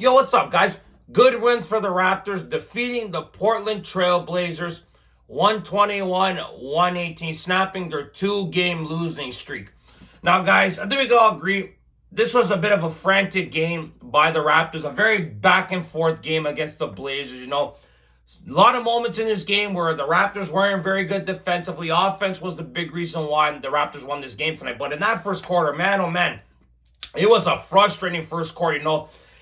Yo, what's up, guys? Good win for the Raptors, defeating the Portland Trail Blazers 121-118, snapping their two-game losing streak. Now, guys, I think we can all agree this was a bit of a frantic game by the Raptors, a very back-and-forth game against the Blazers. A lot of moments in this game where the Raptors weren't very good defensively. Offense was the big reason why the Raptors won this game tonight. But in that first quarter, man, oh man, it was a frustrating first quarter.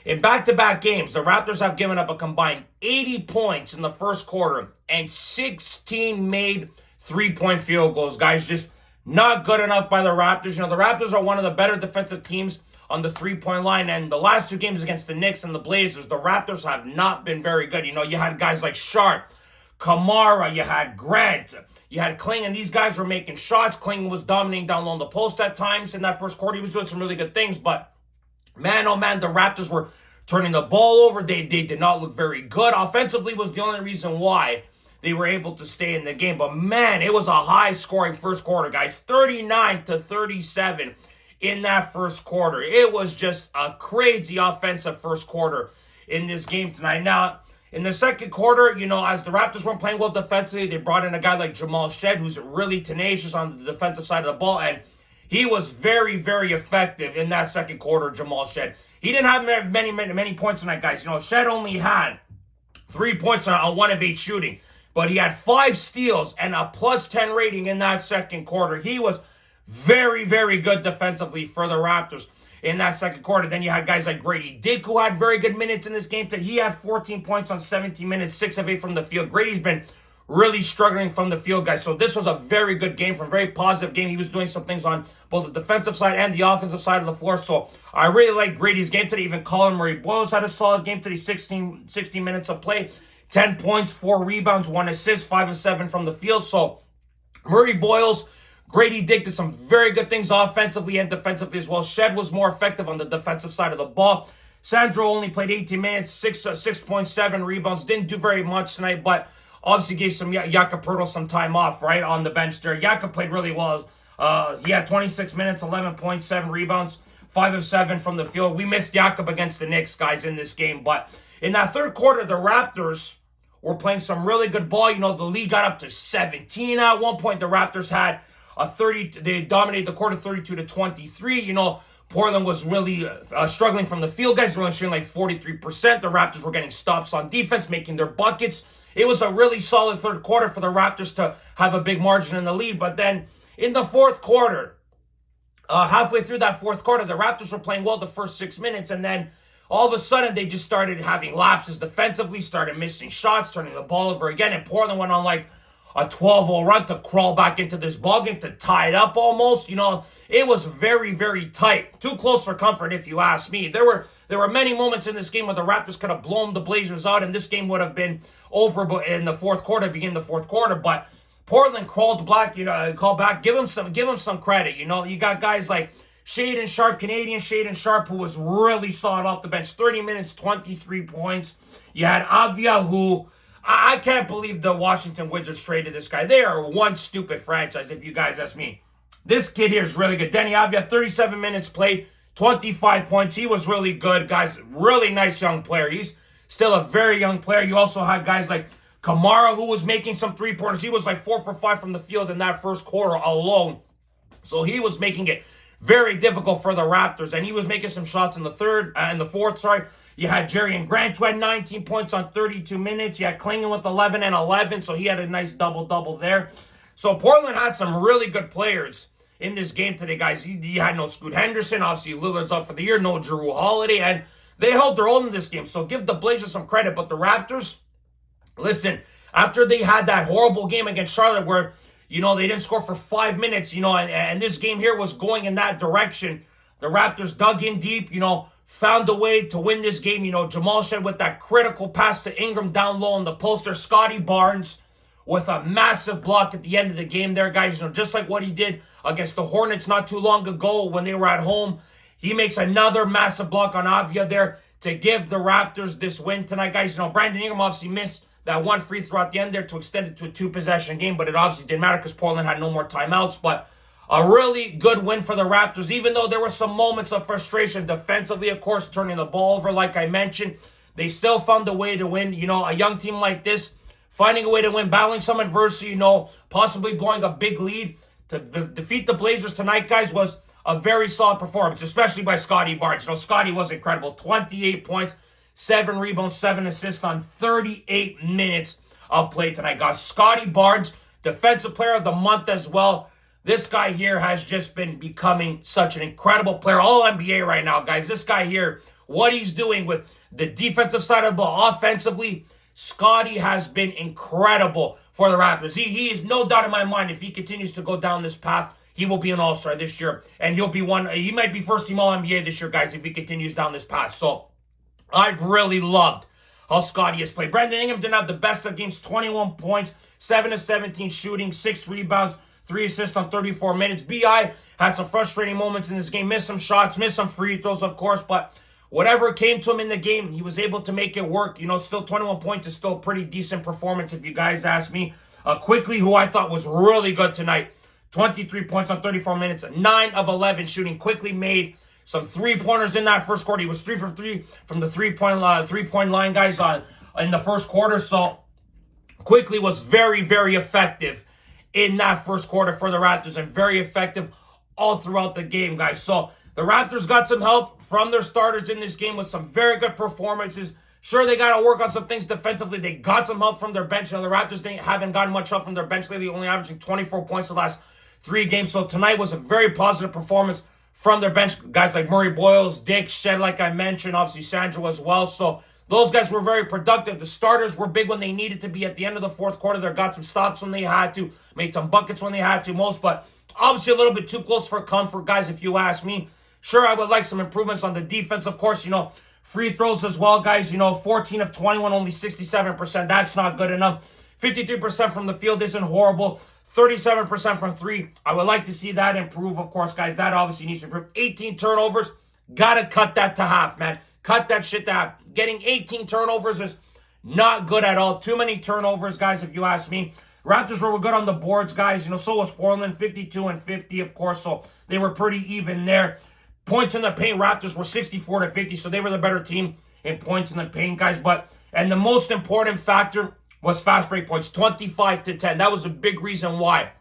In back-to-back games, the Raptors have given up a combined 80 points in the first quarter and 16 made three-point field goals. Guys, just not good enough by the Raptors. The Raptors are one of the better defensive teams on the three-point line, and the last two games against the Knicks and the Blazers, the Raptors have not been very good. You had guys like Sharp, Kamara, you had Grant, you had Kling, and these guys were making shots. Kling was dominating down low in the post at times in that first quarter. He was doing some really good things, but man, oh man, the Raptors were turning the ball over. They did not look very good. Offensively was the only reason why they were able to stay in the game. But man, it was a high-scoring first quarter, guys. 39-37 in that first quarter. It was just a crazy offensive first quarter in this game tonight. Now, in the second quarter, as the Raptors weren't playing well defensively, they brought in a guy like Jamal Shed, who's really tenacious on the defensive side of the ball, and he was very, very effective in that second quarter, Jamal Shed. He didn't have many points tonight, guys. Shed only had 3 points on 1 of 8 shooting, but he had 5 steals and a +10 rating in that second quarter. He was very, very good defensively for the Raptors in that second quarter. Then you had guys like Grady Dick, who had very good minutes in this game. He had 14 points on 17 minutes, 6 of 8 from the field. Grady's been really struggling from the field, guys. So this was a very good game, from a very positive game. He was doing some things on both the defensive side and the offensive side of the floor. So I really like Grady's game today. Even Colin Murray-Boyles had a solid game today, 16 minutes of play, 10 points, 4 rebounds, 1 assist, 5 of 7 from the field. So Murray-Boyles, Grady Dick did some very good things offensively and defensively as well. Shed was more effective on the defensive side of the ball. Sandro only played 18 minutes, 6.7 rebounds. Didn't do very much tonight, but obviously gave some Jakob Poeltl some time off, right, on the bench there. Jakob played really well. He had 26 minutes, 11.7 rebounds, 5 of 7 from the field. We missed Jakob against the Knicks, guys, in this game. But in that third quarter, the Raptors were playing some really good ball. The lead got up to 17 at one point. The Raptors had they dominated the quarter 32-23. Portland was really struggling from the field. Guys were only shooting like 43%. The Raptors were getting stops on defense, making their buckets. It was a really solid third quarter for the Raptors to have a big margin in the lead. But then in the fourth quarter, halfway through that fourth quarter, the Raptors were playing well the first 6 minutes. And then all of a sudden, they just started having lapses defensively, started missing shots, turning the ball over again. And Portland went on like a 12-0 run to crawl back into this ball game, to tie it up almost. It was very, very tight. Too close for comfort, if you ask me. There were many moments in this game where the Raptors could have blown the Blazers out, and this game would have been over in the fourth quarter, begin the fourth quarter. But Portland called back, give them some credit. You got guys like Shaedon Sharpe, Canadian Shaedon Sharpe, who was really solid off the bench. 30 minutes, 23 points. You had Avia, who I can't believe the Washington Wizards traded this guy. They are one stupid franchise, if you guys ask me. This kid here is really good. Denny Avia, 37 minutes played, 25 points. He was really good, guys. Really nice young player. He's still a very young player. You also had guys like Kamara, who was making some three-pointers. He was like 4 for 5 from the field in that first quarter alone. So he was making it very difficult for the Raptors, and he was making some shots in the fourth. You had Jerry and Grant, who had 19 points on 32 minutes. You had Klingon with 11 and 11, so he had a nice double-double there. So Portland had some really good players in this game today, guys. You had no Scoot Henderson. Obviously, Lillard's out for the year. No Jrue Holiday, and they held their own in this game. So give the Blazers some credit. But the Raptors, listen, after they had that horrible game against Charlotte where, they didn't score for 5 minutes, and this game here was going in that direction, the Raptors dug in deep, found a way to win this game. Jamal Shed with that critical pass to Ingram down low on the poster. Scotty Barnes with a massive block at the end of the game there, guys. Just like what he did against the Hornets not too long ago when they were at home. He makes another massive block on Avia there to give the Raptors this win tonight, guys. Brandon Ingram obviously missed that one free throw at the end there to extend it to a 2-possession game, but it obviously didn't matter because Portland had no more timeouts. But A really good win for the Raptors, even though there were some moments of frustration defensively, of course, turning the ball over, like I mentioned. They still found a way to win. You know, a young team like this, finding a way to win, battling some adversity, you know, possibly blowing a big lead to defeat the Blazers tonight, guys, was a very solid performance, especially by Scotty Barnes. You know, Scotty was incredible. 28 points, 7 rebounds, 7 assists on 38 minutes of play tonight, guys. Scotty Barnes, Defensive Player of the Month as well. This guy here has just been becoming such an incredible player. All NBA right now, guys. This guy here, what he's doing with the defensive side of the ball, offensively, Scotty has been incredible for the Raptors. He is no doubt in my mind, if he continues to go down this path, he will be an all-star this year. And he might be first-team All-NBA this year, guys, if he continues down this path. So, I've really loved how Scotty has played. Brandon Ingram didn't have the best of games. 21 points, 7 of 17 shooting, 6 rebounds, 3 assists on 34 minutes. B.I. had some frustrating moments in this game. Missed some shots, missed some free throws, of course. But whatever came to him in the game, he was able to make it work. You know, still 21 points is still a pretty decent performance if you guys ask me. Quickly, who I thought was really good tonight. 23 points on 34 minutes, 9 of 11 shooting. Quickly made some three-pointers in that first quarter. He was 3 for 3 from the three-point line, guys, in the first quarter. So, Quickly was very, very effective in that first quarter for the Raptors and very effective all throughout the game, guys. So, the Raptors got some help from their starters in this game with some very good performances. Sure, they got to work on some things defensively. They got some help from their bench. Now, the Raptors haven't gotten much help from their bench lately, only averaging 24 points the last 3 games. So, tonight was a very positive performance from their bench. Guys like Murray Boyles, Dick, Shed, like I mentioned, obviously Sandro as well. So, those guys were very productive. The starters were big when they needed to be at the end of the fourth quarter. They got some stops when they had to, made some buckets when they had to most, but obviously a little bit too close for comfort, guys, if you ask me. Sure, I would like some improvements on the defense, of course, you know, free throws as well, guys. You know, 14 of 21, only 67%. That's not good enough. 53% from the field isn't horrible. 37% from 3. I would like to see that improve, of course, guys. That obviously needs to improve. 18 turnovers. Gotta cut that to half, man. Cut that shit to half. Getting 18 turnovers is not good at all. Too many turnovers, guys, if you ask me. Raptors were good on the boards, guys. You know, so was Portland, 52 and 50, of course. So they were pretty even there. Points in the paint, Raptors were 64 to 50, so they were the better team in points in the paint, guys. And the most important factor was fast break points, 25 to 10. That was a big reason why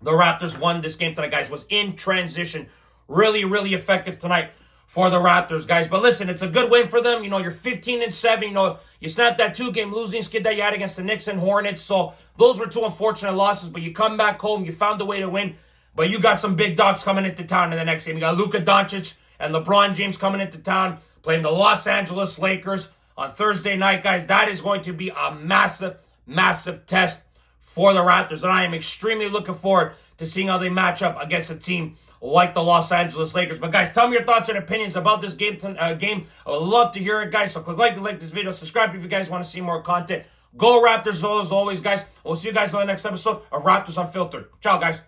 the Raptors won this game tonight, guys, was in transition. Really, really effective tonight for the Raptors, guys. But listen, it's a good win for them. You know, you're 15 and 7. You know, you snapped that 2-game losing skid that you had against the Knicks and Hornets. So those were 2 unfortunate losses, but you come back home, you found a way to win. But you got some big dogs coming into town in the next game. You got Luka Doncic and LeBron James coming into town, playing the Los Angeles Lakers on Thursday night, guys. That is going to be a massive, massive test for the Raptors. And I am extremely looking forward to seeing how they match up against a team like the Los Angeles Lakers. But, guys, tell me your thoughts and opinions about this game. I would love to hear it, guys. So click like to like this video. Subscribe if you guys want to see more content. Go Raptors, as always, guys. We'll see you guys on the next episode of Raptors Unfiltered. Ciao, guys.